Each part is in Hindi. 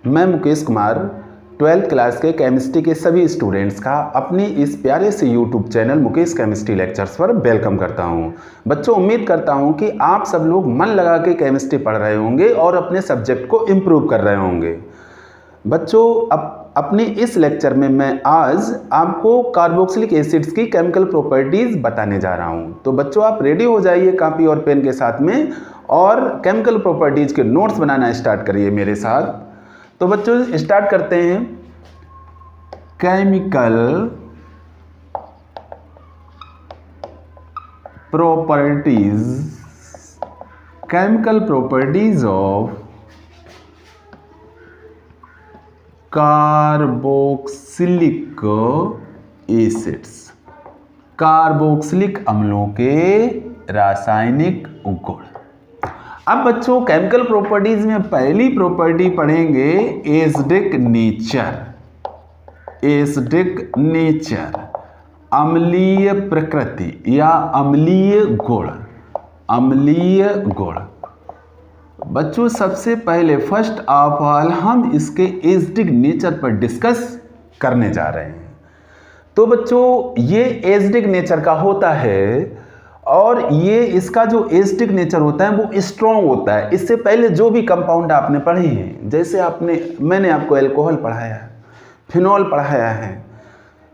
मैं मुकेश कुमार 12th क्लास के केमिस्ट्री के सभी स्टूडेंट्स का अपनी इस प्यारे से YouTube channel Mukesh chemistry lectures पर वेलकम करता हूं। बच्चों, उम्मीद करता हूं कि आप सब लोग मन लगा के केमिस्ट्री पढ़ रहे होंगे और अपने सब्जेक्ट को इम्प्रूव कर रहे होंगे। बच्चों, अपने इस लेक्चर में मैं आज आपको कार्बोक्सिलिक एसिड्स की केमिकल प्रॉपर्टीज़ बताने जा रहा हूं। तो बच्चों, आप रेडी हो जाइए कापी और पेन के साथ में और केमिकल प्रॉपर्टीज़ के नोट्स बनाना स्टार्ट करिए मेरे साथ। तो बच्चों, स्टार्ट करते हैं। Chemical properties of carboxylic acids, carboxylic अम्लों के रासायनिक गुण। अब बच्चों, केमिकल प्रॉपर्टीज में पहली प्रॉपर्टी पढ़ेंगे एसिडिक नेचर, अम्लीय प्रकृति या अम्लीय गुण। बच्चों, सबसे पहले फर्स्ट ऑफ ऑल हम इसके एसिडिक नेचर पर डिस्कस करने जा रहे हैं। तो बच्चों, ये एसिडिक नेचर का होता है और ये इसका जो एसिडिक नेचर होता है वो स्ट्रॉन्ग होता है। इससे पहले जो भी कंपाउंड आपने पढ़े हैं, जैसे मैंने आपको अल्कोहल पढ़ाया है, फिनॉल पढ़ाया है।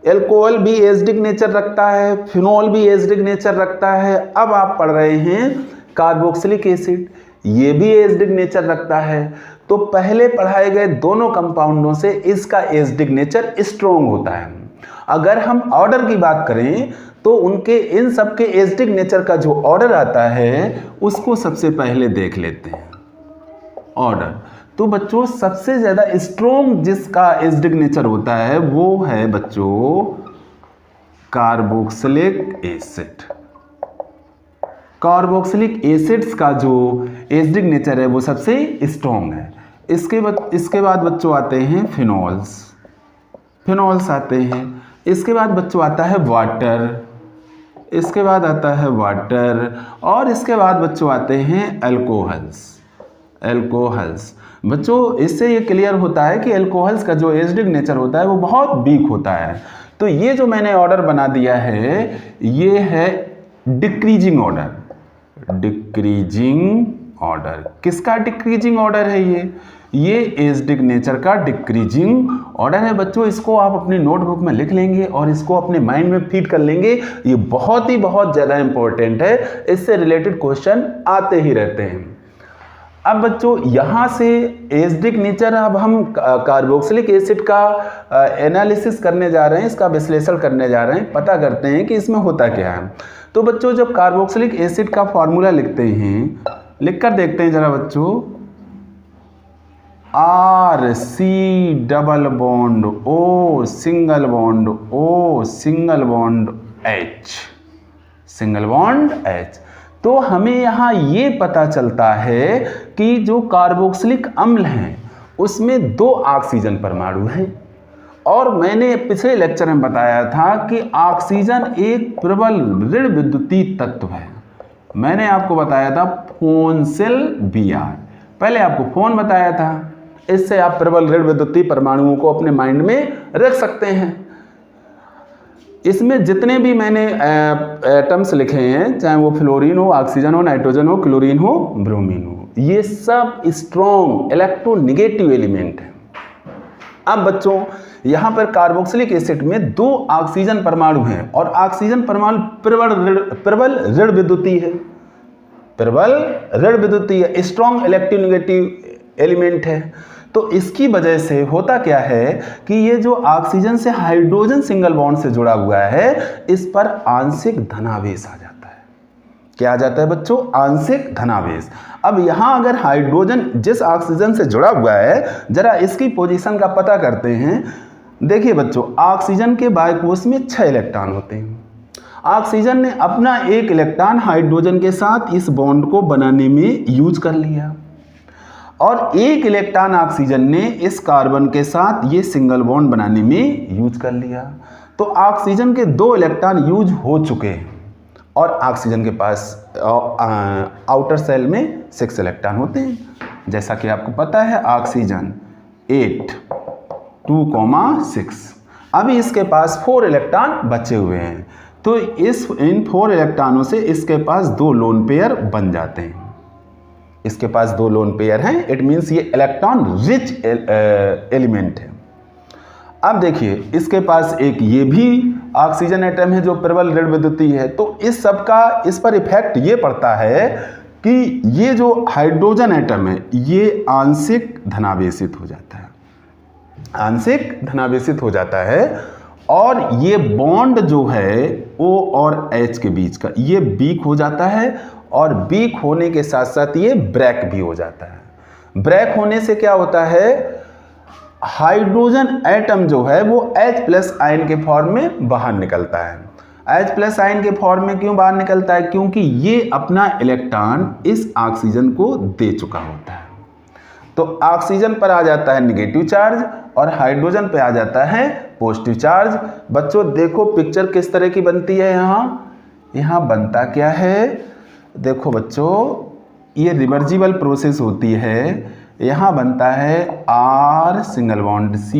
अल्कोहल भी एसिडिक नेचर रखता है, फिनॉल भी एसिडिक नेचर रखता है। अब आप पढ़ रहे हैं कार्बोक्सिलिक एसिड, ये भी एसिडिक नेचर रखता है। तो पहले पढ़ाए गए दोनों कंपाउंडों से इसका एसिडिक नेचर स्ट्रॉन्ग होता है। अगर हम ऑर्डर की बात करें तो उनके इन सब के एसिडिक नेचर का जो ऑर्डर आता है उसको सबसे पहले देख लेते हैं। ऑर्डर तो बच्चों, सबसे ज्यादा स्ट्रॉन्ग जिसका एसिडिक नेचर होता है वो है बच्चों कार्बोक्सिलिक एसिड। कार्बोक्सिलिक एसिड्स का जो एसिडिक नेचर है वो सबसे स्ट्रॉन्ग है। इसके बाद बच्चों आते हैं फिनॉल्स आते हैं। इसके बाद बच्चों आता है वाटर, इसके बाद आता है वाटर और इसके बाद बच्चों आते हैं अल्कोहल्स। बच्चों, इससे ये क्लियर होता है कि अल्कोहल्स का जो एसिडिक नेचर होता है वो बहुत वीक होता है। तो ये जो मैंने ऑर्डर बना दिया है ये है डिक्रीजिंग ऑर्डर। किसका डिक्रीजिंग ऑर्डर है ये एसिडिक नेचर का डिक्रीजिंग ऑर्डर है। बच्चों, इसको आप अपने नोटबुक में लिख लेंगे और इसको अपने माइंड में फीड कर लेंगे। ये बहुत ज़्यादा इंपॉर्टेंट है, इससे रिलेटेड क्वेश्चन आते ही रहते हैं। अब बच्चों, यहाँ से एसिडिक नेचर, अब हम कार्बोक्सिलिक एसिड का एनालिसिस करने जा रहे हैं, इसका विश्लेषण करने जा रहे हैं। पता करते हैं कि इसमें होता क्या है। तो बच्चों, जब कार्बोक्सिलिक एसिड का फॉर्मूला लिखते हैं, लिखकर देखते हैं जरा बच्चों। RC double bond O single bond H। तो हमें यहाँ ये पता चलता है कि जो कार्बोक्सिलिक अम्ल हैं उसमें 2 ऑक्सीजन परमाणु हैं। और मैंने पिछले लेक्चर में बताया था कि ऑक्सीजन एक प्रबल ऋण विद्युतीय तत्व है। मैंने आपको बताया था फोन सेल Br, पहले आपको फोन बताया था। इससे आप प्रबल ऋण विद्युतीय परमाणुओं को अपने माइंड में रख सकते हैं। इसमें जितने भी मैंने एटम्स लिखे हैं, चाहे वो फ्लोरीन हो, ऑक्सीजन हो, नाइट्रोजन हो, क्लोरीन हो, ब्रोमीन हो, ये सब स्ट्रॉन्ग इलेक्ट्रोनेगेटिव एलिमेंट हैं। अब बच्चों, यहाँ पर कार्बोक्सिलिक एसिड में 2 ऑक्सीजन परमाणु हैं और ऑक्सीजन परमाणु प्रबल ऋण विद्युतीय स्ट्रॉन्ग इलेक्ट्रोनेगेटिव एलिमेंट है। तो इसकी वजह से होता क्या है कि ये जो ऑक्सीजन से हाइड्रोजन सिंगल बॉन्ड से जुड़ा हुआ है, इस पर आंशिक धनावेश आ जाता है। क्या आ जाता है बच्चों? आंशिक धनावेश। अब यहाँ अगर हाइड्रोजन जिस ऑक्सीजन से जुड़ा हुआ है, जरा इसकी पोजीशन का पता करते हैं। देखिए बच्चों, ऑक्सीजन के बायकोष में 6 इलेक्ट्रॉन होते हैं। ऑक्सीजन ने अपना 1 इलेक्ट्रॉन हाइड्रोजन के साथ इस बॉन्ड को बनाने में यूज कर लिया और 1 इलेक्ट्रॉन ऑक्सीजन ने इस कार्बन के साथ ये सिंगल बॉन्ड बनाने में यूज कर लिया। तो ऑक्सीजन के 2 इलेक्ट्रॉन यूज हो चुके हैं और ऑक्सीजन के पास आउटर सेल में 6 इलेक्ट्रॉन होते हैं। जैसा कि आपको पता है, ऑक्सीजन 8 2,6। अभी इसके पास 4 इलेक्ट्रॉन बचे हुए हैं, तो इन 4 इलेक्ट्रॉनों से इसके पास 2 लोन पेयर बन जाते हैं। इसके पास 2 लोन पेयर हैं, इट मीन्स ये इलेक्ट्रॉन रिच एलिमेंट है। अब देखिए इसके पास एक ये भी ऑक्सीजन एटम है जो प्रबल ऋण विद्युतीय है, तो इस सब का इस पर इफेक्ट ये पड़ता है कि ये जो हाइड्रोजन एटम है ये आंशिक धनावेशित हो जाता है, आंशिक धनावेशित हो जाता है, और ये बॉन्ड जो है O और H के बीच का ये वीक हो जाता है, और वीक होने के साथ साथ ये ब्रेक भी हो जाता है। ब्रेक होने से क्या होता है, हाइड्रोजन एटम जो है वो H+ आयन के फॉर्म में बाहर निकलता है। H+ आयन के फॉर्म में क्यों बाहर निकलता है, क्योंकि ये अपना इलेक्ट्रॉन इस ऑक्सीजन को दे चुका होता है। तो ऑक्सीजन पर आ जाता है नेगेटिव चार्ज और हाइड्रोजन पे आ जाता है पॉजिटिव चार्ज। बच्चों देखो पिक्चर किस तरह की बनती है, यहाँ बनता क्या है, देखो बच्चों ये रिवर्सिबल प्रोसेस होती है। यहाँ बनता है R single bond C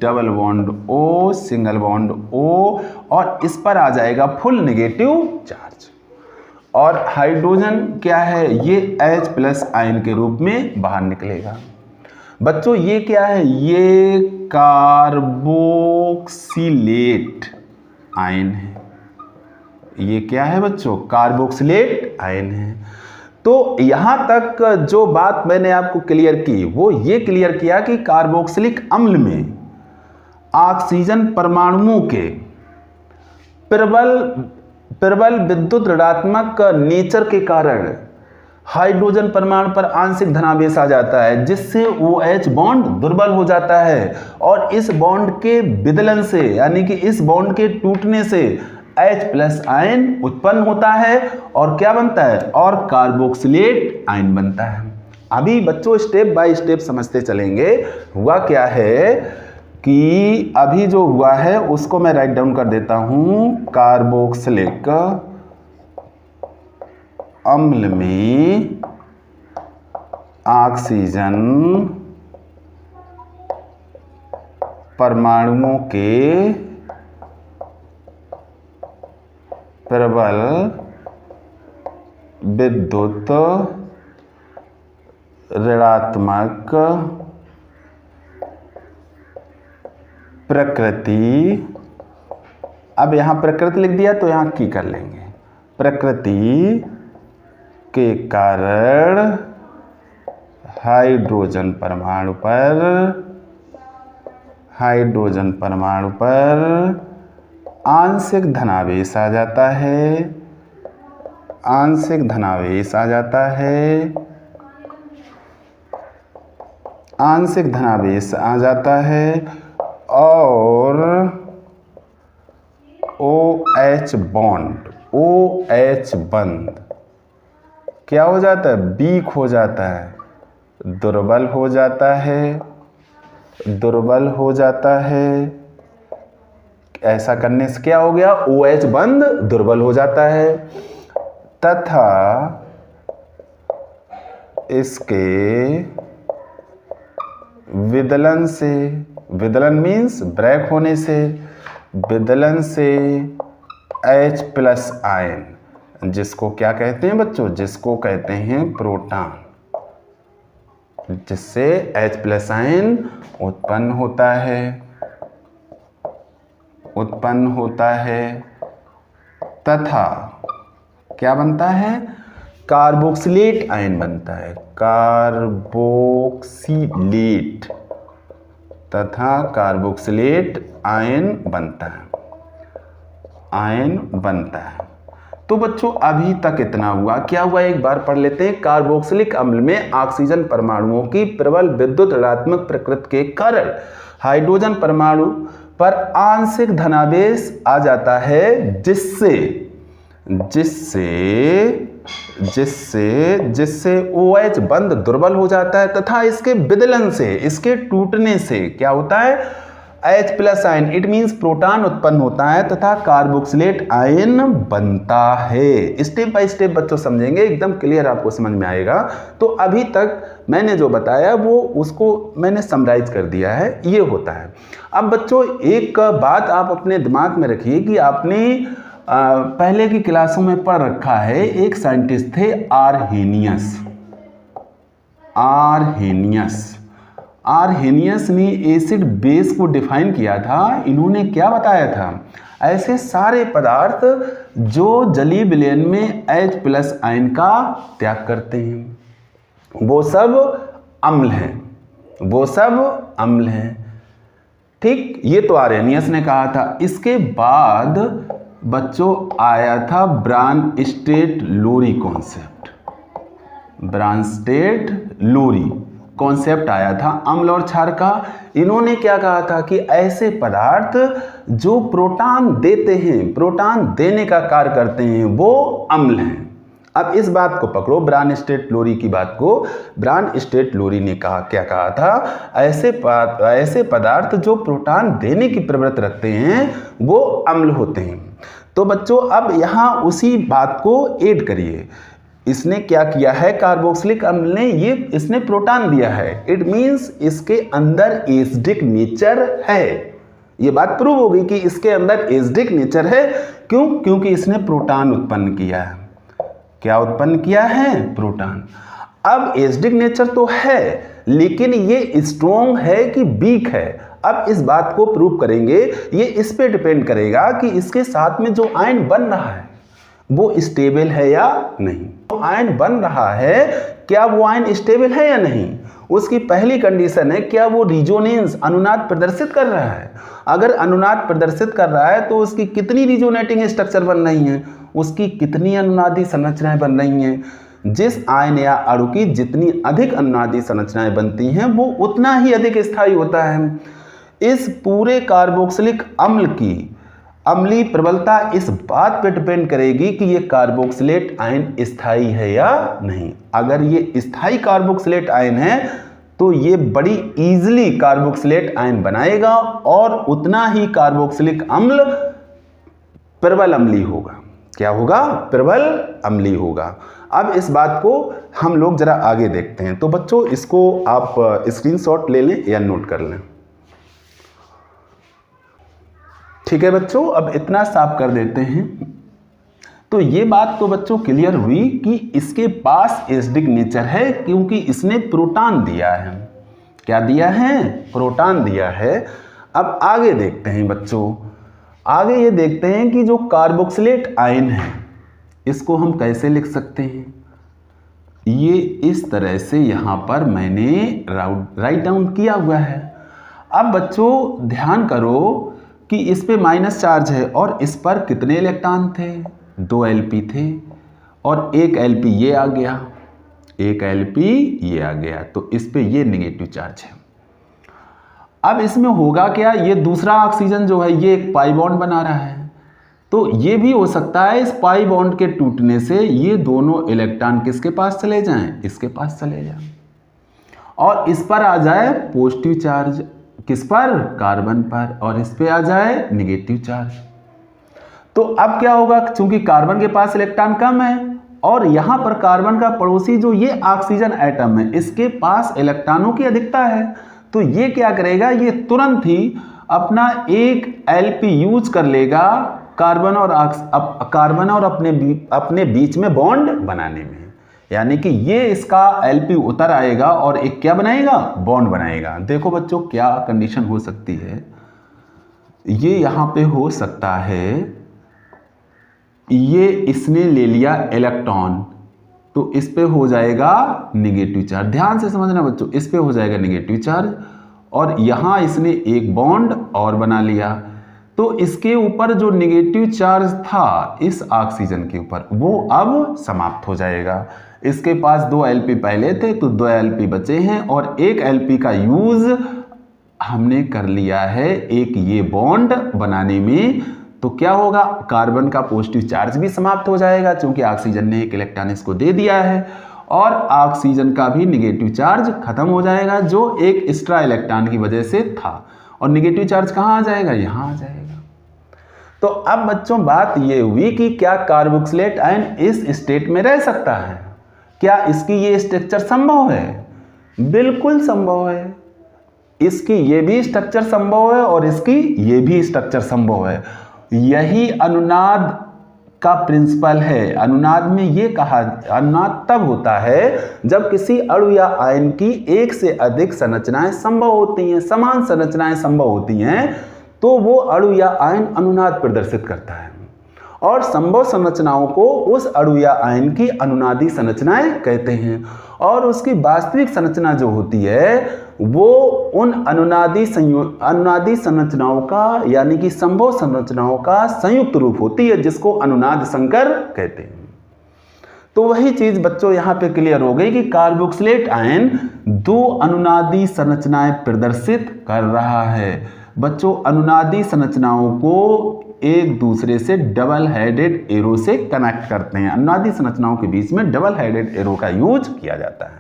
double bond O single bond O, और इस पर आ जाएगा फुल नेगेटिव चार्ज। और हाइड्रोजन क्या है, ये H+ आयन के रूप में बाहर निकलेगा। बच्चों ये क्या है, ये कार्बोक्सिलेट आयन है। ये क्या है बच्चों, कार्बोक्सिलेट आयन है। तो यहां तक जो बात मैंने आपको क्लियर की वो ये क्लियर किया कि कार्बोक्सिलिक अम्ल में ऑक्सीजन परमाणुओं के प्रबल विद्युत ऋणात्मक नेचर के कारण हाइड्रोजन परमाणु पर आंशिक धनावेश आ जाता है, जिससे OH बॉन्ड दुर्बल हो जाता है, और इस बॉन्ड के विदलन से यानी कि इस बॉन्ड के टूटने से H+ आयन उत्पन्न होता है, और क्या बनता है, और कार्बोक्सिलेट आयन बनता है। अभी बच्चों स्टेप बाय स्टेप समझते चलेंगे। हुआ क्या है कि अभी जो हुआ है उसको मैं राइट डाउन कर देता हूं। कार्बोक्सिलिक अम्ल में ऑक्सीजन परमाणुओं के प्रबल विद्युत ऋणात्मक प्रकृति, अब यहां प्रकृति लिख दिया तो यहां की कर लेंगे, प्रकृति के कारण हाइड्रोजन परमाणु पर आंशिक धनावेश आ जाता है, आंशिक धनावेश आ जाता है, आंशिक धनावेश आ जाता है, और OH बॉन्ड OH बंद क्या हो जाता है, वीक हो जाता है, दुर्बल हो जाता है, दुर्बल हो जाता है। ऐसा करने से क्या हो गया, OH बंद दुर्बल हो जाता है, तथा इसके विदलन से, विदलन मीन्स ब्रेक होने से, विदलन से H+ आयन, जिसको क्या कहते हैं बच्चों, जिसको कहते हैं प्रोटॉन, जिससे H+ आयन उत्पन्न होता है, तथा क्या बनता है, कार्बोक्सिलेट आयन बनता है, कार्बोक्सिलेट, तथा कार्बोक्सिलेट आयन बनता है। तो बच्चों अभी तक इतना हुआ, क्या हुआ एक बार पढ़ लेते हैं। कार्बोक्सिलिक अम्ल में ऑक्सीजन परमाणुओं की प्रबल विद्युत ऋणात्मक प्रकृति के कारण हाइड्रोजन परमाणु पर आंशिक धनावेश आ जाता है, जिससे OH बंद दुर्बल हो जाता है, तथा इसके विदलन से, इसके टूटने से क्या होता है, H+ ion it means proton उत्पन्न होता है तथा कार्बोक्सिलेट आयन बनता है। स्टेप बाय स्टेप बच्चों समझेंगे, एकदम क्लियर आपको समझ में आएगा। तो अभी तक मैंने जो बताया वो उसको मैंने समराइज कर दिया है, ये होता है। अब बच्चों एक बात आप अपने दिमाग में रखिए कि आपने पहले की क्लासों में पढ़ रखा है, एक साइंटिस्ट थे आरहेनियस ने एसिड बेस को डिफाइन किया था। इन्होंने क्या बताया था, ऐसे सारे पदार्थ जो जलीय विलयन में H+ आयन का त्याग करते हैं वो सब अम्ल हैं, ठीक। ये तो आरहेनियस ने कहा था। इसके बाद बच्चों आया था ब्रानस्टेड लोरी कॉन्सेप्ट आया था अम्ल और क्षार का। इन्होंने क्या कहा था कि ऐसे पदार्थ जो प्रोटॉन देते हैं, प्रोटॉन देने का कार्य करते हैं, वो अम्ल हैं। अब इस बात को पकड़ो, ब्रानस्टेड लोरी की बात को। ब्रानस्टेड लोरी ने क्या कहा था, ऐसे पदार्थ जो प्रोटॉन देने की प्रवृत्ति रखते हैं वो अम्ल होते हैं। तो बच्चों अब यहाँ उसी बात को ऐड करिए। इसने क्या किया है, कार्बोक्सिलिक अम्ल ने इसने प्रोटॉन दिया है, इट मीन्स इसके अंदर एसिडिक नेचर है। ये बात प्रूव होगी कि इसके अंदर एसिडिक नेचर है। क्यों? क्योंकि इसने प्रोटॉन उत्पन्न किया है। क्या उत्पन्न किया है? प्रोटॉन। अब एसिडिक नेचर तो है, लेकिन ये स्ट्रॉन्ग है कि वीक है, अब इस बात को प्रूव करेंगे। ये इस पे डिपेंड करेगा कि इसके साथ में जो आयन बन रहा है वो स्टेबल है या नहीं। तो आयन बन रहा है, क्या वो आयन स्टेबल है या नहीं? उसकी पहली कंडीशन है, क्या वो रिजोनेंस अनुनाद प्रदर्शित कर रहा है? अगर अनुनाद प्रदर्शित कर रहा है तो उसकी कितनी रिजोनेटिंग स्ट्रक्चर बन रही हैं, उसकी कितनी अनुनादी संरचनाएं बन रही हैं। जिस आयन या अणु की जितनी अधिक अनुनादी संरचनाएं बनती हैं वो उतना ही अधिक स्थायी होता है। इस पूरे कार्बोक्सिलिक अम्ल की अम्लीय प्रबलता इस बात पे डिपेंड करेगी कि ये कार्बोक्सिलेट आयन स्थायी है या नहीं। अगर ये स्थायी कार्बोक्सिलेट आयन है तो ये बड़ी इजीली कार्बोक्सिलेट आयन बनाएगा और उतना ही कार्बोक्सिलिक अम्ल प्रबल अम्लीय होगा। क्या होगा? प्रबल अम्लीय होगा। अब इस बात को हम लोग जरा आगे देखते हैं। तो बच्चों इसको आप स्क्रीनशॉट ले लें या नोट कर लें। ठीक है बच्चों, अब इतना साफ कर देते हैं। तो ये बात तो बच्चों क्लियर हुई कि इसके पास एसिडिक नेचर है क्योंकि इसने प्रोटॉन दिया है। क्या दिया है? प्रोटॉन दिया है। अब आगे देखते हैं बच्चों, आगे ये देखते हैं कि जो कार्बोक्सिलेट आयन है इसको हम कैसे लिख सकते हैं। ये इस तरह से यहाँ पर मैंने राइट डाउन किया हुआ है। अब बच्चों ध्यान करो कि इस पे माइनस चार्ज है और इस पर कितने इलेक्ट्रॉन थे? 2 Lp थे और 1 Lp ये आ गया, 1 Lp ये आ गया, तो इस पे ये नेगेटिव चार्ज है। अब इसमें होगा क्या, ये दूसरा ऑक्सीजन जो है ये एक पाई बॉन्ड बना रहा है, तो ये भी हो सकता है इस पाई बॉन्ड के टूटने से ये दोनों इलेक्ट्रॉन किसके पास चले जाएं? इसके पास चले जाएं और इस पर आ जाए पॉजिटिव चार्ज। किस पर? कार्बन पर। और इस पे आ जाए नेगेटिव चार्ज। तो अब क्या होगा, चूंकि कार्बन के पास इलेक्ट्रॉन कम है और यहां पर कार्बन का पड़ोसी जो ये ऑक्सीजन एटम है इसके पास इलेक्ट्रॉनों की अधिकता है, तो ये क्या करेगा, ये तुरंत ही अपना एक Lp यूज कर लेगा कार्बन और अपने बीच में बॉन्ड बनाने में। यानी कि ये इसका Lp उतर आएगा और एक क्या बनाएगा? बॉन्ड बनाएगा। देखो बच्चों क्या कंडीशन हो सकती है, ये यहां पे हो सकता है ये इसने ले लिया इलेक्ट्रॉन, तो इस पे हो जाएगा नेगेटिव चार्ज। ध्यान से समझना बच्चों, इस पे हो जाएगा नेगेटिव चार्ज और यहां इसने एक बॉन्ड और बना लिया, तो इसके ऊपर जो नेगेटिव चार्ज था इस ऑक्सीजन के ऊपर वो अब समाप्त हो जाएगा। इसके पास 2 Lp पहले थे तो 2 Lp बचे हैं और 1 Lp का यूज हमने कर लिया है एक ये बॉन्ड बनाने में। तो क्या होगा, कार्बन का पॉजिटिव चार्ज भी समाप्त हो जाएगा क्योंकि ऑक्सीजन ने एक इलेक्ट्रॉन इसको दे दिया है और ऑक्सीजन का भी नेगेटिव चार्ज खत्म हो जाएगा जो एक एक्स्ट्रा इलेक्ट्रॉन की वजह से था। और निगेटिव चार्ज कहाँ आ जाएगा, यहाँ आ जाएगा। तो अब बच्चों बात ये हुई कि क्या कार्बोक्सिलेट आयन इस स्टेट में रह सकता है, क्या इसकी ये स्ट्रक्चर संभव है? बिल्कुल संभव है। इसकी ये भी स्ट्रक्चर संभव है और इसकी ये भी स्ट्रक्चर संभव है। यही अनुनाद का प्रिंसिपल है। अनुनाद में ये कहा, अनुनाद तब होता है जब किसी अणु या आयन की एक से अधिक संरचनाएं संभव होती हैं, समान संरचनाएं संभव होती हैं, तो वो अणु या आयन अनुनाद प्रदर्शित करता है। और संभव संरचनाओं को उस अणु या आयन की अनुनादी संरचनाएं कहते हैं। और उसकी वास्तविक संरचना जो होती है वो उन अनुनादी संरचनाओं का, यानी कि संभव संरचनाओं का संयुक्त रूप होती है, जिसको अनुनाद संकर कहते हैं। तो वही चीज बच्चों यहाँ पे क्लियर हो गई कि कार्बोक्सिलेट आयन दो अनुनादी संरचनाएं प्रदर्शित कर रहा है। बच्चों अनुनादी संरचनाओं को एक दूसरे से डबल हेडेड एरो से कनेक्ट करते हैं। अनुनादी संरचनाओं के बीच में डबल हेडेड एरो का यूज किया जाता है।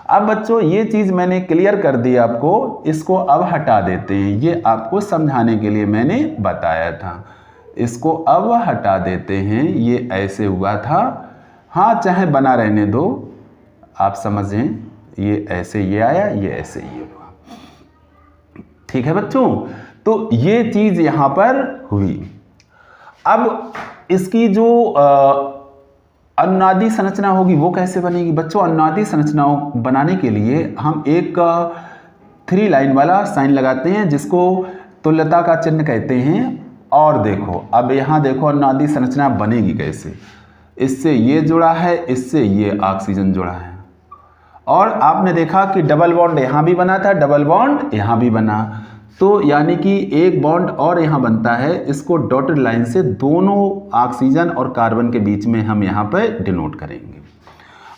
अब बच्चों ये चीज मैंने क्लियर कर दी आपको, इसको अब हटा देते हैं। ये आपको समझाने के लिए मैंने बताया था, इसको अब हटा देते हैं। ये ऐसे हुआ था, हाँ चाहे बना रहने दो, आप समझें। ये ऐसे ये आया, ये ऐसे ये हुआ, ठीक है बच्चों। तो ये चीज यहां पर हुई। अब इसकी जो अनुनादी संरचना होगी वो कैसे बनेगी बच्चों? अनुनादी संरचनाओं बनाने के लिए हम एक 3 लाइन वाला साइन लगाते हैं, जिसको तुल्यता का चिन्ह कहते हैं। और देखो अब यहाँ देखो अनुनादी संरचना बनेगी कैसे। इससे ये जुड़ा है, इससे ये ऑक्सीजन जुड़ा है, और आपने देखा कि डबल बॉन्ड यहाँ भी बना था, डबल बॉन्ड यहाँ भी बना। तो यानी कि एक बॉन्ड और यहाँ बनता है, इसको डॉटेड लाइन से दोनों ऑक्सीजन और कार्बन के बीच में हम यहाँ पे डिनोट करेंगे।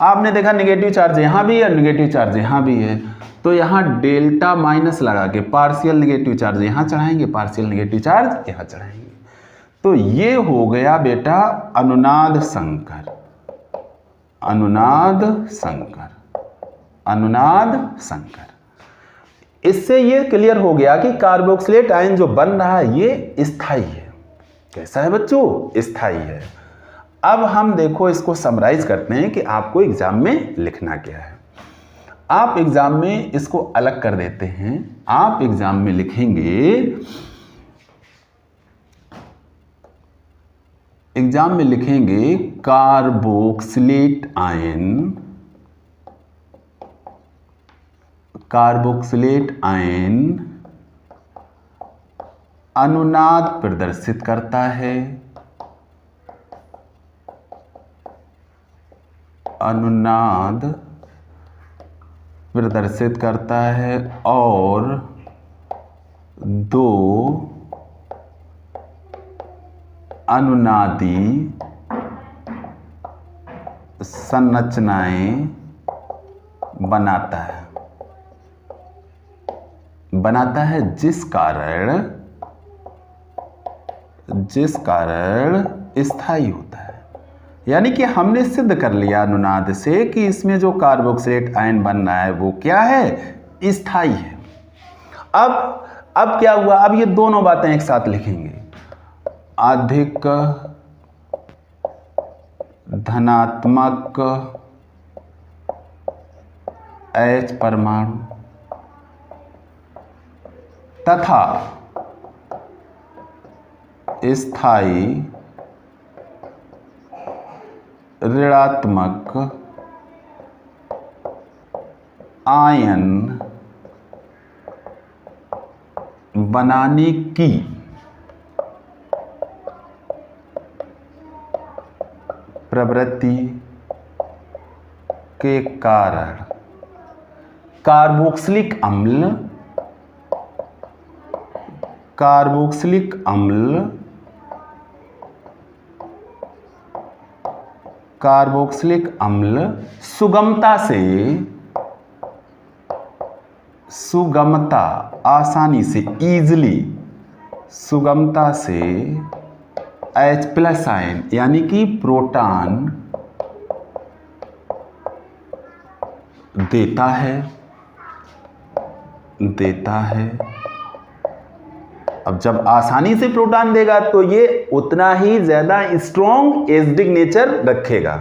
आपने देखा नेगेटिव चार्ज यहाँ भी है, नेगेटिव चार्ज यहाँ भी है, तो यहाँ डेल्टा माइनस लगा के पार्शियल नेगेटिव चार्ज यहाँ चढ़ाएंगे, पार्शियल नेगेटिव चार्ज यहाँ चढ़ाएंगे। तो ये हो गया बेटा अनुनाद संकर, अनुनाद संकर, अनुनाद संकर। इससे ये क्लियर हो गया कि कार्बोक्सिलेट आयन जो बन रहा है ये स्थायी है। कैसा है बच्चों? स्थायी है। अब हम देखो इसको समराइज करते हैं कि आपको एग्जाम में लिखना क्या है। आप एग्जाम में इसको अलग कर देते हैं। आप एग्जाम में लिखेंगे, एग्जाम में लिखेंगे कार्बोक्सिलेट आयन, कार्बोक्सिलेट आयन अनुनाद प्रदर्शित करता है, अनुनाद प्रदर्शित करता है, और दो अनुनादी संरचनाएं बनाता है, बनाता है, जिस कारण स्थायी होता है। यानी कि हमने सिद्ध कर लिया अनुनाद से कि इसमें जो कार्बोक्सिलेट आयन बन रहा है वो क्या है? स्थायी है। अब क्या हुआ? अब ये दोनों बातें एक साथ लिखेंगे। अधिक धनात्मक H परमाणु तथा स्थायी ऋणात्मक आयन बनाने की प्रवृत्ति के कारण कार्बोक्सिलिक अम्ल, कार्बोक्सिलिक अम्ल, कार्बोक्सिलिक अम्ल सुगमता से, सुगमता आसानी से, ईजिली, सुगमता से H+ आयन यानी कि प्रोटॉन देता है, अब जब आसानी से प्रोटॉन देगा तो ये उतना ही ज्यादा स्ट्रॉन्ग एसिडिक नेचर रखेगा।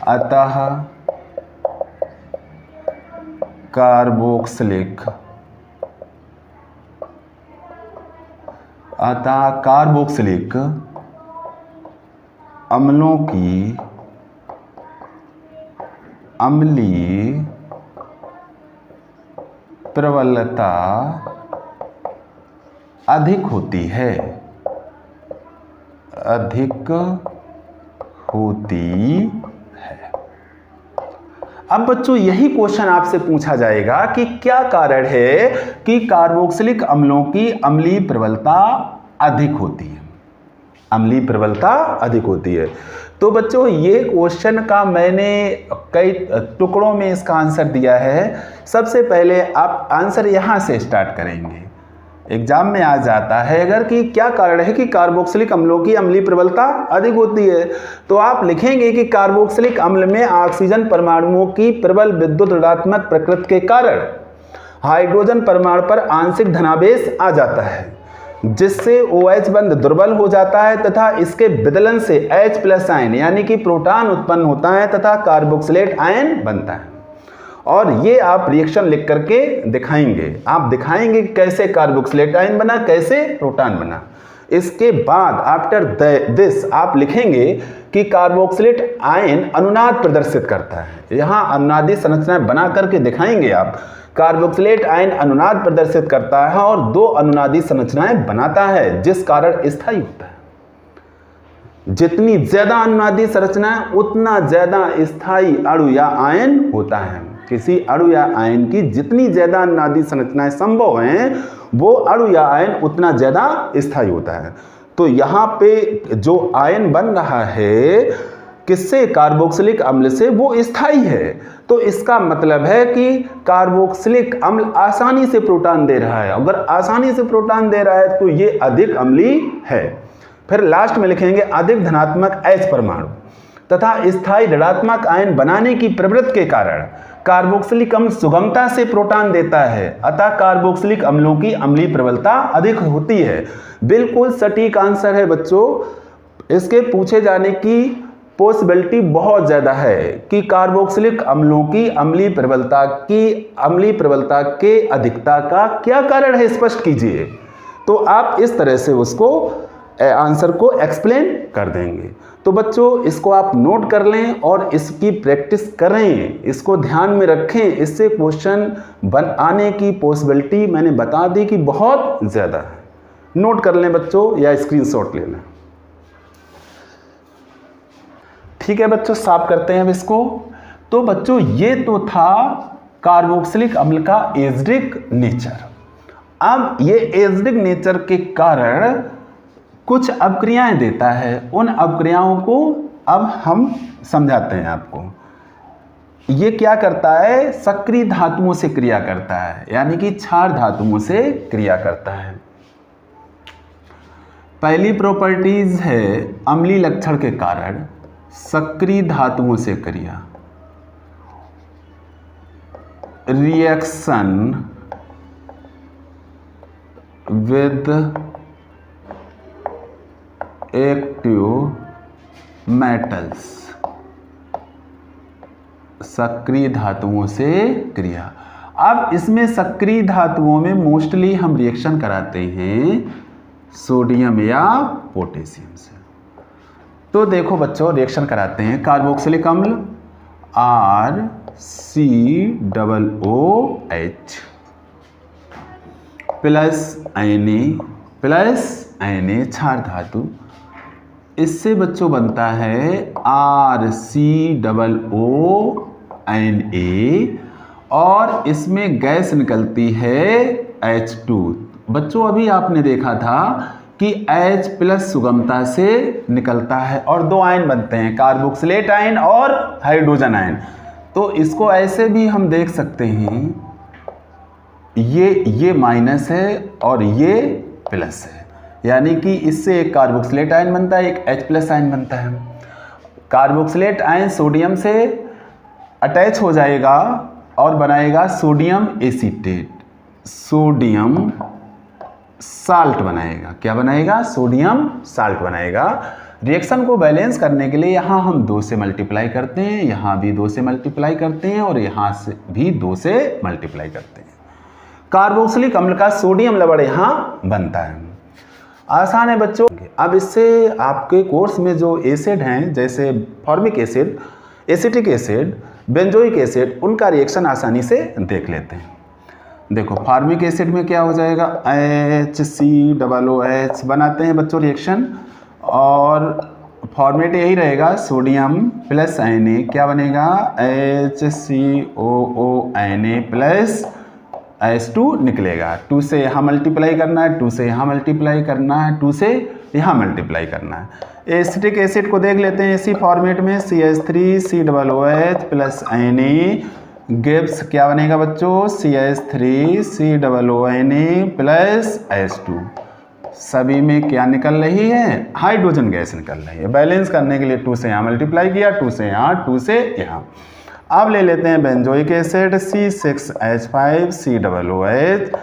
अतः कार्बोक्सिलिक अम्लों की अम्लीय प्रबलता अधिक होती है, अब बच्चों यही क्वेश्चन आपसे पूछा जाएगा कि क्या कारण है कि कार्बोक्सिलिक अम्लों की अम्लीय प्रबलता अधिक होती है, अम्लीय प्रबलता अधिक होती है। तो बच्चों ये क्वेश्चन का मैंने कई टुकड़ों में इसका आंसर दिया है। सबसे पहले आप आंसर यहां से स्टार्ट करेंगे, एग्जाम में आ जाता है अगर कि क्या कारण है कि कार्बोक्सिलिक अम्लों की अम्लीय प्रबलता अधिक होती है, तो आप लिखेंगे कि कार्बोक्सिलिक अम्ल में ऑक्सीजन परमाणुओं की प्रबल विद्युत ऋणात्मक प्रकृति के कारण हाइड्रोजन परमाणु पर आंशिक धनावेश आ जाता है, जिससे OH बंध दुर्बल हो जाता है तथा इसके विदलन से H+ आयन यानी कि प्रोटॉन उत्पन्न होता है तथा कार्बोक्सिलेट आयन बनता है। और ये आप रिएक्शन लिख करके दिखाएंगे, आप दिखाएंगे कि कैसे कार्बोक्सिलेट आयन बना, कैसे प्रोटॉन बना। इसके बाद आफ्टर दिस आप लिखेंगे कि कार्बोक्सिलेट आयन अनुनाद प्रदर्शित करता है। यहाँ अनुनादी संरचनाएं बना करके दिखाएंगे आप, कार्बोक्सिलेट आयन अनुनाद प्रदर्शित करता है और 2 अनुनादी संरचनाएं बनाता है, जिस कारण स्थायी होता है। जितनी ज्यादा अनुनादी संरचना है उतना ज्यादा स्थायी अणु या आयन होता है। किसी अणु या आयन की जितनी ज्यादा अनुनादी संरचनाएं संभव हैं वो अणु या आयन उतना ज्यादा स्थायी होता है। तो यहाँ पे जो आयन बन रहा है किससे, कार्बोक्सिलिक अम्ल से, वो स्थायी है। तो इसका मतलब है कि कार्बोक्सिलिक अम्ल आसानी से प्रोटॉन दे रहा है। अगर आसानी से प्रोटॉन दे रहा है तो ये अधिक अम्लीय है। फिर लास्ट में लिखेंगे अधिक धनात्मक H परमाणु तथा स्थायी ऋणात्मक आयन बनाने की प्रवृत्ति के कारण कार्बोक्सिलिक अम्ल सुगमता से प्रोटॉन देता है, अतः कार्बोक्सिलिक अम्लों की अम्लीय प्रबलता अधिक होती है। बिल्कुल सटीक आंसर है बच्चों। इसके पूछे जाने की पॉसिबिलिटी बहुत ज्यादा है कि कार्बोक्सिलिक अम्लों की अम्लीय प्रबलता के अधिकता का क्या कारण है, स्पष्ट कीजिए। तो आप इस तरह से उसको आंसर को एक्सप्लेन कर देंगे। तो बच्चों इसको आप नोट कर लें और इसकी प्रैक्टिस करें, इसको ध्यान में रखें। इससे क्वेश्चन आने की पॉसिबिलिटी मैंने बता दी कि बहुत ज़्यादा है। नोट कर लें बच्चों या स्क्रीनशॉट ले लें। ठीक है बच्चों, साफ करते हैं अब इसको। तो बच्चों ये तो था कार्बोक्सिलिक अम्ल का एसिडिक नेचर। अब ये एसिडिक नेचर के कारण कुछ अपक्रियाएं देता है, उन अपक्रियाओं को अब हम समझाते हैं आपको। ये क्या करता है, सक्रिय धातुओं से क्रिया करता है, यानी कि क्षार धातुओं से क्रिया करता है। पहली प्रॉपर्टीज है अम्लीय लक्षण के कारण सक्रिय धातुओं से क्रिया, रिएक्शन विद एक्टिव मेटल्स, सक्रिय धातुओं से क्रिया। अब इसमें सक्रिय धातुओं में मोस्टली हम रिएक्शन कराते हैं सोडियम या पोटेशियम से। तो देखो बच्चों रिएक्शन कराते हैं, कार्बोक्सिलिक अम्ल RCOOH प्लस Na क्षार धातु, इससे बच्चों बनता है RCOONA और इसमें गैस निकलती है H2। बच्चों अभी आपने देखा था कि H+ सुगमता से निकलता है और 2 आयन बनते हैं, कार्बोक्सिलेट आयन और हाइड्रोजन आयन। तो इसको ऐसे भी हम देख सकते हैं, ये माइनस है और ये प्लस है, यानी कि इससे एक कार्बोक्सिलेट आयन बनता है, एक H+ आयन बनता है। कार्बोक्सिलेट आयन सोडियम से अटैच हो जाएगा और बनाएगा सोडियम एसीटेट, सोडियम साल्ट बनाएगा। क्या बनाएगा? सोडियम साल्ट बनाएगा। रिएक्शन को बैलेंस करने के लिए यहाँ हम 2 से मल्टीप्लाई करते हैं, यहाँ भी 2 से मल्टीप्लाई करते हैं और यहाँ से भी 2 से मल्टीप्लाई करते हैं। कार्बोक्सिलिक अम्ल का सोडियम लवण यहाँ बनता है। आसान है बच्चों। अब इससे आपके कोर्स में जो एसिड हैं जैसे formic acid, acetic acid, benzoic acid, उनका रिएक्शन आसानी से देख लेते हैं। देखो फॉर्मिक एसिड में क्या हो जाएगा? HCOOH बनाते हैं बच्चों रिएक्शन, और फॉर्मेट यही रहेगा सोडियम प्लस Na। क्या बनेगा? HCOONA प्लस H2 निकलेगा। 2 से यहाँ मल्टीप्लाई करना है, 2 से यहाँ मल्टीप्लाई करना है, 2 से यहाँ मल्टीप्लाई करना है। एसिटिक एसिड को देख लेते हैं इसी फॉर्मेट में, CH3COOH प्लस Na गिव्स क्या बनेगा बच्चों? CH3COONA plus H2। सभी में क्या निकल रही है? हाइड्रोजन गैस निकल रही है। बैलेंस करने के लिए 2 से यहाँ मल्टीप्लाई किया, 2 से यहाँ, 2 से यहाँ। अब ले लेते हैं बेंजोइक एसिड C6H5COOH,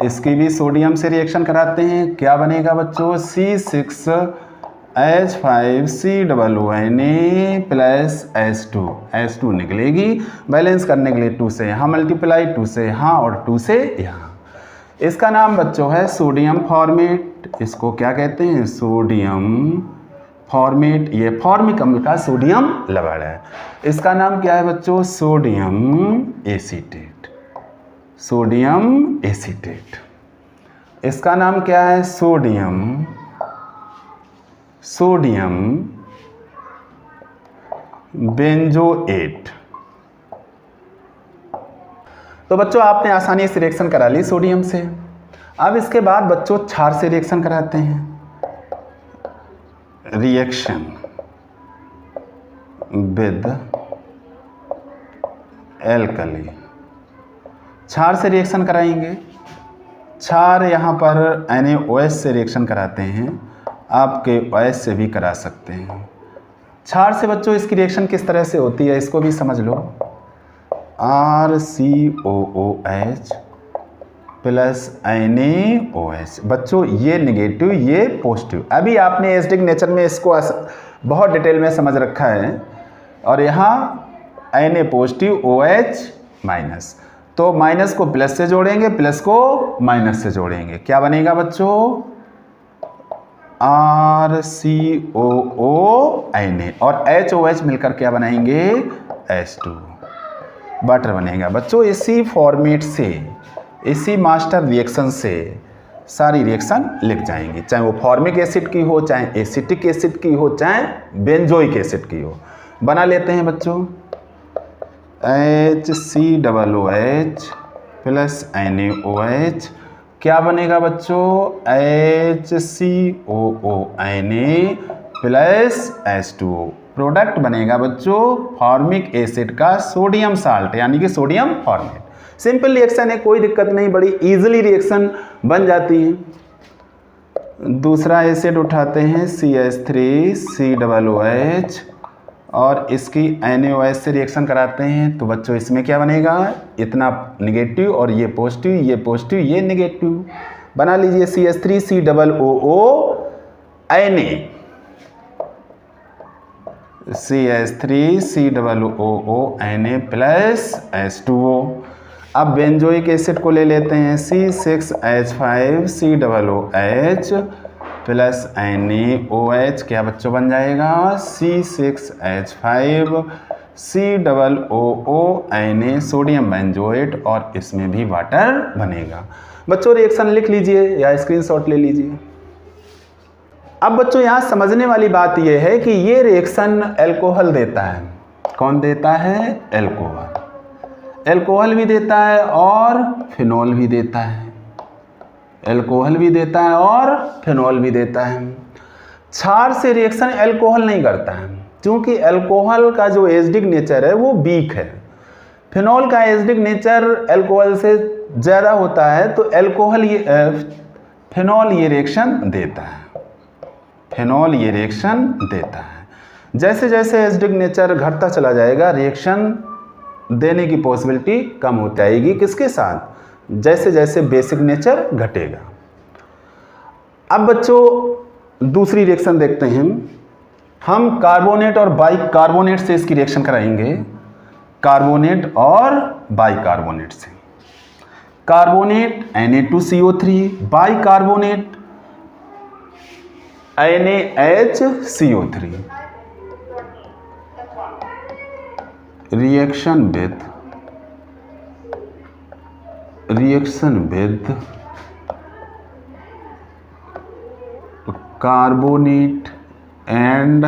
इसकी भी सोडियम से रिएक्शन कराते हैं। क्या बनेगा बच्चों? C6H5COONA प्लस H2 निकलेगी। बैलेंस करने के लिए 2 से यहाँ मल्टीप्लाई, 2 से यहाँ और 2 से यहाँ। इसका नाम बच्चों है सोडियम फॉर्मेट। इसको क्या कहते हैं? Sodium format. ये फॉर्मिक अम्ल का सोडियम लवण है। इसका नाम क्या है बच्चों? Sodium acetate. Sodium acetate. इसका नाम क्या है? Sodium benzoate. तो बच्चों आपने आसानी से रिएक्शन करा ली सोडियम से। अब इसके बाद बच्चों क्षार से रिएक्शन कराते हैं। Reaction with alkali. क्षार से रिएक्शन कराएंगे। क्षार यहाँ पर NaOH से रिएक्शन कराते हैं, आपके OH से भी करा सकते हैं। क्षार से बच्चों इसकी रिएक्शन किस तरह से होती है इसको भी समझ लो। RCOOH plus NaOH। बच्चों ये नेगेटिव, ये पॉजिटिव। अभी आपने एसिडिक नेचर में इसको बहुत डिटेल में समझ रखा है। और यहाँ Na पॉजिटिव, OH माइनस, तो माइनस को प्लस से जोड़ेंगे, प्लस को माइनस से जोड़ेंगे। क्या बनेगा बच्चों? RCOONA और HOH मिलकर क्या बनाएंगे? H2 वाटर बनेगा। बच्चों इसी फॉर्मेट से, इसी मास्टर रिएक्शन से सारी रिएक्शन लिख जाएंगी, चाहे वो फॉर्मिक एसिड की हो, चाहे एसिटिक एसिड की हो, चाहे बेंजोइक एसिड की हो। बना लेते हैं बच्चों। HCOOH प्लस NaOH क्या बनेगा बच्चों? HCOONA plus H2O। प्रोडक्ट बनेगा बच्चों फॉर्मिक एसिड का सोडियम साल्ट, यानी कि सोडियम फॉर्मेट। सिंपल रिएक्शन है, कोई दिक्कत नहीं, बड़ी इजीली रिएक्शन बन जाती है। दूसरा एसिड उठाते हैं CH3COOH और इसकी NaOH से रिएक्शन कराते हैं। तो बच्चों इसमें क्या बनेगा? इतना नेगेटिव और ये पॉजिटिव, ये पॉजिटिव, ये नेगेटिव। बना लीजिए CH3COONA, CH3COONA प्लस H2O। अब बेंजोइक एसिड को ले लेते हैं C6H5COOH प्लस NaOH। क्या बच्चों बन जाएगा? C6H5COONA सोडियम बेंजोएट, और इसमें भी वाटर बनेगा। बच्चों रिएक्शन लिख लीजिए या स्क्रीनशॉट ले लीजिए। अब बच्चों यहाँ समझने वाली बात यह है कि ये रिएक्शन अल्कोहल देता है। कौन देता है? अल्कोहल। अल्कोहल भी देता है और फिनॉल भी देता है। अल्कोहल भी देता है और फिनॉल भी देता है। क्षार से रिएक्शन अल्कोहल नहीं करता है, क्योंकि अल्कोहल का जो एसिडिक नेचर है वो वीक है। फिनॉल का एसिडिक नेचर अल्कोहल से ज़्यादा होता है, तो फिनॉल ये रिएक्शन देता है। फिनॉल ये रिएक्शन देता है। जैसे जैसे एसिडिक नेचर घटता चला जाएगा, रिएक्शन देने की पॉसिबिलिटी कम होती आएगी। किसके साथ? जैसे जैसे बेसिक नेचर घटेगा। अब बच्चों दूसरी रिएक्शन देखते हैं हम कार्बोनेट और बाइकार्बोनेट से इसकी रिएक्शन कराएंगे, कार्बोनेट और बाइकार्बोनेट से। Carbonate Na2CO3, bicarbonate NaHCO3। Reaction with carbonate and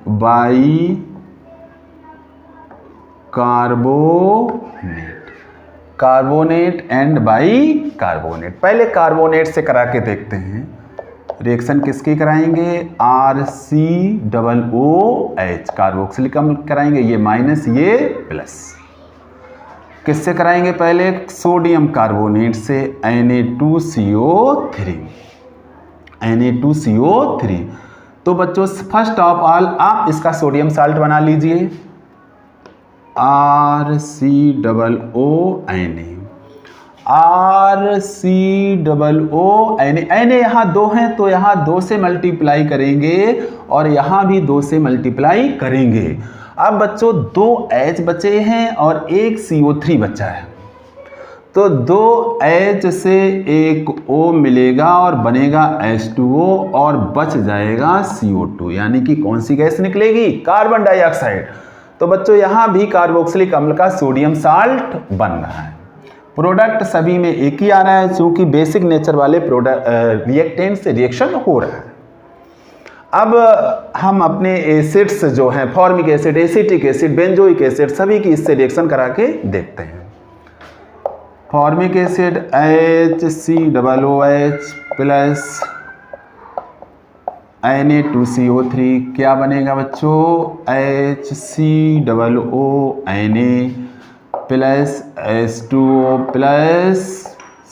bicarbonate, carbonate and bicarbonate. पहले कार्बोनेट से करा के देखते हैं। रिएक्शन किसकी कराएंगे? RCOOH, कार्बोक्सिलिक अम्ल कराएंगे, ये माइनस ये प्लस। किससे कराएंगे? पहले सोडियम कार्बोनेट से Na2CO3। तो बच्चों फर्स्ट ऑफ ऑल आप इसका सोडियम साल्ट बना लीजिए, RCOONA। Na यहाँ 2 हैं तो यहाँ 2 से मल्टीप्लाई करेंगे और यहाँ भी 2 से मल्टीप्लाई करेंगे। अब बच्चों 2 H बचे हैं और एक CO3 बचा है, तो 2 H से एक O मिलेगा और बनेगा H2O और बच जाएगा CO2, यानी कि कौन सी गैस निकलेगी? Carbon dioxide. तो बच्चों यहाँ भी कार्बोक्सिलिक अम्ल का सोडियम साल्ट बन रहा है। प्रोडक्ट सभी में एक ही आ रहा है क्योंकि बेसिक नेचर वाले रिएक्टेंट से रिएक्शन हो रहा है। अब हम अपने एसिड्स जो हैं, formic acid, acetic acid, benzoic acid, सभी की इससे रिएक्शन करा के देखते हैं। Formic acid HCOOH plus Na2CO3 क्या बनेगा बच्चों? HCOONA plus H2O plus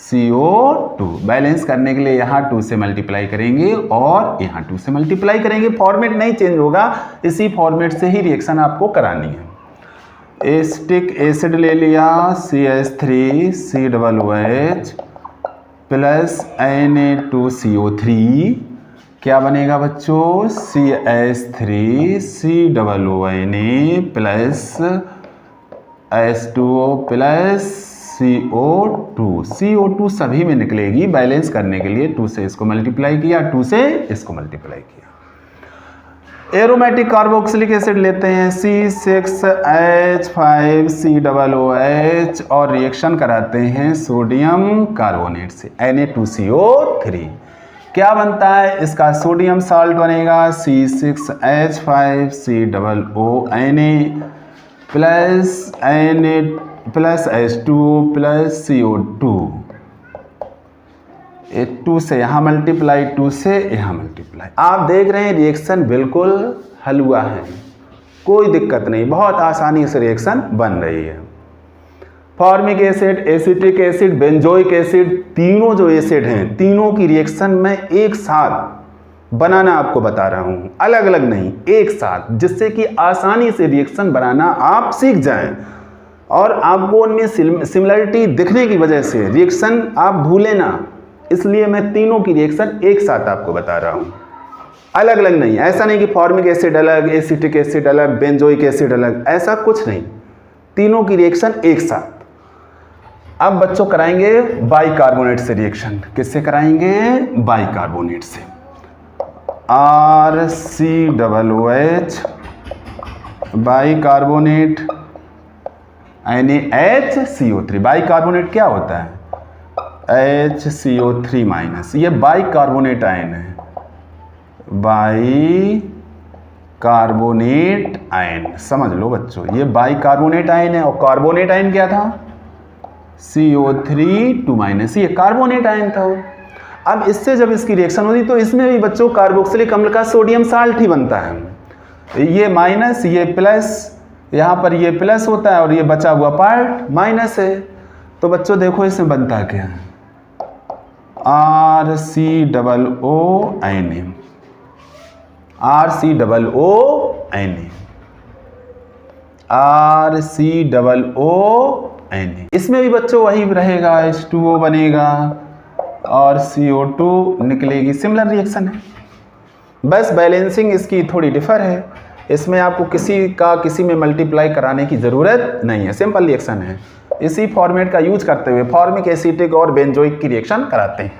CO2। Balance करने के लिए यहाँ 2 से मल्टीप्लाई करेंगे और यहाँ 2 से मल्टीप्लाई करेंगे। फॉर्मेट नहीं चेंज होगा, इसी फॉर्मेट से ही रिएक्शन आपको करानी है। एसिटिक एसिड ले लिया CH3COOH प्लस Na2CO3 क्या बनेगा बच्चों? CH3COONA plus H2O plus CO2 सभी में निकलेगी। बैलेंस करने के लिए 2 से इसको मल्टीप्लाई किया, 2 से इसको मल्टीप्लाई किया। एरोमेटिक कार्बोक्सिलिक एसिड लेते हैं C6H5COOH और रिएक्शन कराते हैं सोडियम कार्बोनेट से Na2CO3। क्या बनता है? इसका सोडियम साल्ट बनेगा C6H5COONA plus H2O plus CO2। 2 से यहाँ मल्टीप्लाई, 2 से यहाँ मल्टीप्लाई। आप देख रहे हैं रिएक्शन बिल्कुल हलवा है, कोई दिक्कत नहीं, बहुत आसानी से रिएक्शन बन रही है। Formic acid, acetic acid, benzoic acid, तीनों जो एसिड हैं, तीनों की रिएक्शन में एक साथ बनाना आपको बता रहा हूं, अलग अलग नहीं, एक साथ, जिससे कि आसानी से रिएक्शन बनाना आप सीख जाएं और आपको उनमें सिमिलरिटी दिखने की वजह से रिएक्शन आप भूलें ना। इसलिए मैं तीनों की रिएक्शन एक साथ आपको बता रहा हूं, अलग अलग नहीं। ऐसा नहीं कि फॉर्मिक एसिड अलग, एसिटिक एसिड अलग, बेंजोइक एसिड अलग, ऐसा कुछ नहीं, तीनों की रिएक्शन एक साथ। अब बच्चों कराएंगे बाइकार्बोनेट से रिएक्शन। किससे कराएंगे? बाइकार्बोनेट से। RCOOH bicarbonate NaHCO3। बाइकार्बोनेट क्या होता है? HCO3 माइनस, ये बाइकार्बोनेट आयन है, बाइकार्बोनेट आयन, समझ लो बच्चों, ये बाइकार्बोनेट आयन है। और कार्बोनेट आयन क्या था? CO3 माइनस, ये कार्बोनेट आयन था। अब इससे जब इसकी रिएक्शन होती तो इसमें भी बच्चों कार्बोक्सिलिक अम्ल का सोडियम साल्ट ही बनता है। ये माइनस, ये प्लस, यहाँ पर ये प्लस होता है और ये बचा हुआ पार्ट माइनस है। तो बच्चों देखो इसमें बनता क्या है? RCOONA, RCOONA। इसमें भी बच्चों वही रहेगा, H2O बनेगा और CO2 निकलेगी। सिमिलर रिएक्शन है, बस बैलेंसिंग इसकी थोड़ी डिफर है। इसमें आपको किसी में मल्टीप्लाई कराने की ज़रूरत नहीं है, सिंपल रिएक्शन है। इसी फॉर्मेट का यूज करते हुए फॉर्मिक एसिटिक और बेंजोइक की रिएक्शन कराते हैं।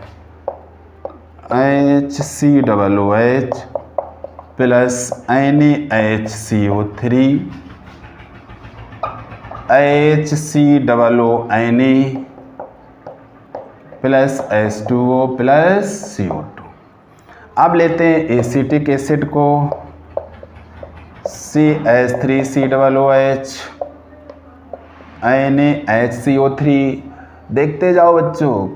HCOOH plus NaHCO3 HCOONA plus H2O plus CO2। अब लेते हैं एसिटिक एसिड को, CH3COOH NaHCO3। देखते जाओ बच्चों,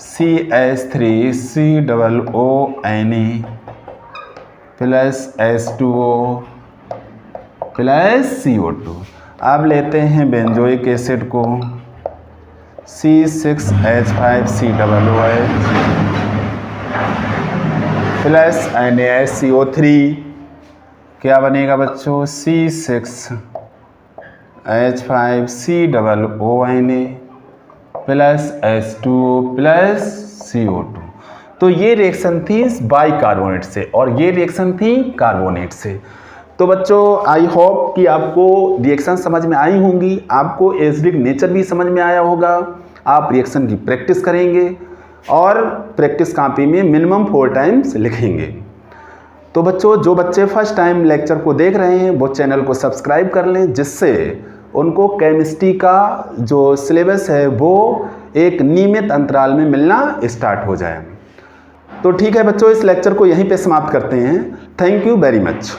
CH3COONA plus H2O plus CO2। अब लेते हैं बेंजोइक एसिड को, C6H5COOH प्लस NaHCO3। क्या बनेगा बच्चों, C6H5COONA plus H2O plus CO2। तो ये रिएक्शन थी बाइकार्बोनेट से और ये रिएक्शन थी कार्बोनेट से। तो बच्चों आई होप कि आपको रिएक्शन समझ में आई होंगी, आपको एसिडिक नेचर भी समझ में आया होगा। आप रिएक्शन की प्रैक्टिस करेंगे और प्रैक्टिस कॉपी में मिनिमम 4 टाइम्स लिखेंगे। तो बच्चों जो बच्चे फर्स्ट टाइम लेक्चर को देख रहे हैं वो चैनल को सब्सक्राइब कर लें, जिससे उनको केमिस्ट्री का जो सिलेबस है वो एक नियमित अंतराल में मिलना स्टार्ट हो जाए। तो ठीक है बच्चों, इस लेक्चर को यहीं पे समाप्त करते हैं। Thank you very much.